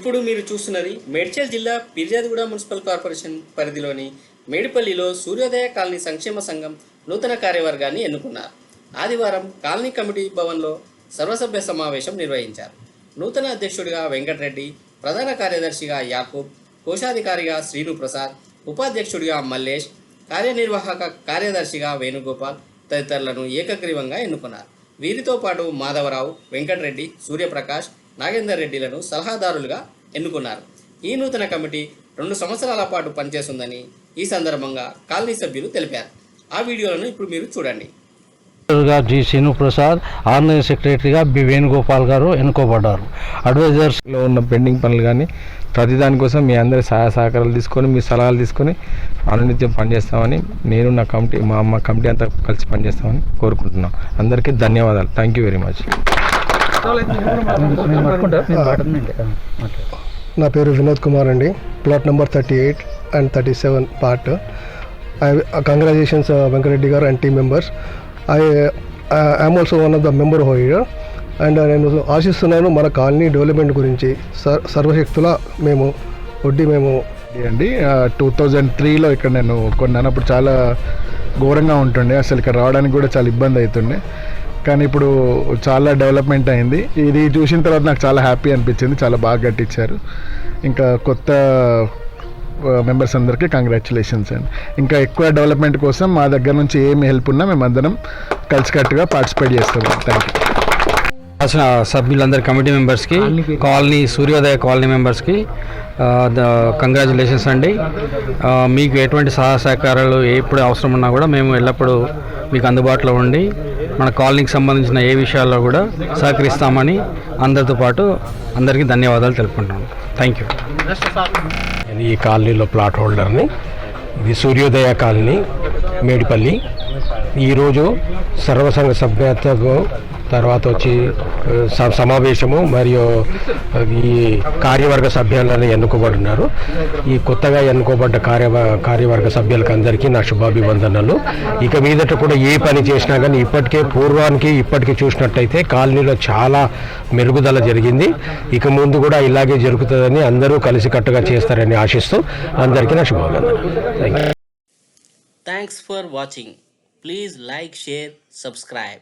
ఇప్పుడు మీరు చూస్తున్నది మేడ్చల్ జిల్లా ఫిర్యాదుగూడ మున్సిపల్ కార్పొరేషన్ పరిధిలోని మేడిపల్లిలో సూర్యోదయ కాలనీ సంక్షేమ సంఘం నూతన కార్యవర్గాన్ని ఎన్నుకున్నారు. ఆదివారం కాలనీ కమిటీ భవన్లో సర్వసభ్య సమావేశం నిర్వహించారు. నూతన అధ్యక్షుడిగా వెంకటరెడ్డి, ప్రధాన కార్యదర్శిగా యాకూబ్, కోశాధికారిగా శ్రీనుప్రసాద్, ఉపాధ్యక్షుడిగా మల్లేష్, కార్యనిర్వాహక కార్యదర్శిగా వేణుగోపాల్ తదితరులను ఏకగ్రీవంగా ఎన్నుకున్నారు. వీరితో పాటు మాధవరావు, వెంకటరెడ్డి, సూర్యప్రకాష్, నాగేందర్ రెడ్డిలను సలహాదారులుగా ఎన్నుకున్నారు. ఈ నూతన కమిటీ 2 సంవత్సరాల పాటు పనిచేస్తుందని ఈ సందర్భంగా కాలనీ సభ్యులు తెలిపారు. ఆ వీడియోలను ఇప్పుడు మీరు చూడండి. జి శ్రీనుప్రసాద్, ఆర్గనైజింగ్ సెక్రటరీగా బి వేణుగోపాల్ గారు ఎన్నుకోబడ్డారు. అడ్వైజర్స్లో ఉన్న పెండింగ్ పనులు కానీ ప్రతిదానికోసం మీ అందరి సహాయ సహకారాలు తీసుకొని మీ సలహాలు తీసుకొని అనునిత్యం పనిచేస్తామని నేను నా కమిటీ మా కమిటీ అంతా కలిసి పనిచేస్తామని కోరుకుంటున్నాం. అందరికీ ధన్యవాదాలు. Thank you very much. నా పేరు వినోద్ కుమార్ అండి. Plot number 38 and 37 part. Congratulations Venkareddy గారు and team members. I'm also one of the member here and నేను ఆశిస్తున్నాను మన కాలనీ డెవలప్మెంట్ గురించి సర్వశక్తుల మేము అండి 2003లో ఇక్కడ నేను కొన్నాను. అప్పుడు చాలా ఘోరంగా ఉంటుండే, అసలు ఇక్కడ రావడానికి కూడా చాలా ఇబ్బంది అవుతుండే. కానీ ఇప్పుడు చాలా డెవలప్మెంట్ అయింది. ఇది చూసిన తర్వాత నాకు చాలా హ్యాపీ అనిపించింది. చాలా బాగా కట్టించారు. ఇంకా కొత్త మెంబర్స్ అందరికీ కంగ్రాచులేషన్స్ అండి. ఇంకా ఎక్కువ డెవలప్మెంట్ కోసం మా దగ్గర నుంచి ఏమి హెల్ప్ ఉన్నా మేమందరం కలిసికట్టుగా పార్టిసిపేట్ చేస్తున్నాం. Thank you. సభ్యులందరి కమిటీ మెంబర్స్కి, కాలనీ సూర్యోదయ కాలనీ మెంబర్స్కి కంగ్రాచులేషన్స్ అండి. మీకు ఎటువంటి సహాయ సహకారాలు ఎప్పుడు అవసరం ఉన్నా కూడా మేము ఎల్లప్పుడూ మీకు అందుబాటులో ఉండి మన కాలనీకి సంబంధించిన ఏ విషయాల్లో కూడా సహకరిస్తామని అందరితో పాటు అందరికీ ధన్యవాదాలు తెలుపుకుంటున్నాను. Thank you. ఈ కాలనీలో ప్లాట్ హోల్డర్ని. ఇది సూర్యోదయ కాలనీ మేడిపల్లి. ఈరోజు సర్వసంఘ సభ్యతకు తర్వాత వచ్చి సమావేశము మరియు ఈ కార్యవర్గ సభ్యులను ఎన్నుకోబడినారు. ఈ కొత్తగా ఎన్నుకోబడ్డ కార్యవర్గ సభ్యులకు అందరికీ నా శుభాభివందనలు. ఇక మీదట కూడా ఏ పని చేసినా కానీ ఇప్పటికీ చూసినట్టయితే కాలనీలో చాలా మెరుగుదల జరిగింది. ఇక ముందు కూడా ఇలాగే జరుగుతుందని అందరూ కలిసికట్టుగా చేస్తారని ఆశిస్తూ అందరికీ నా శుభాభివందనలు. Thanks for watching. Please like, share, subscribe.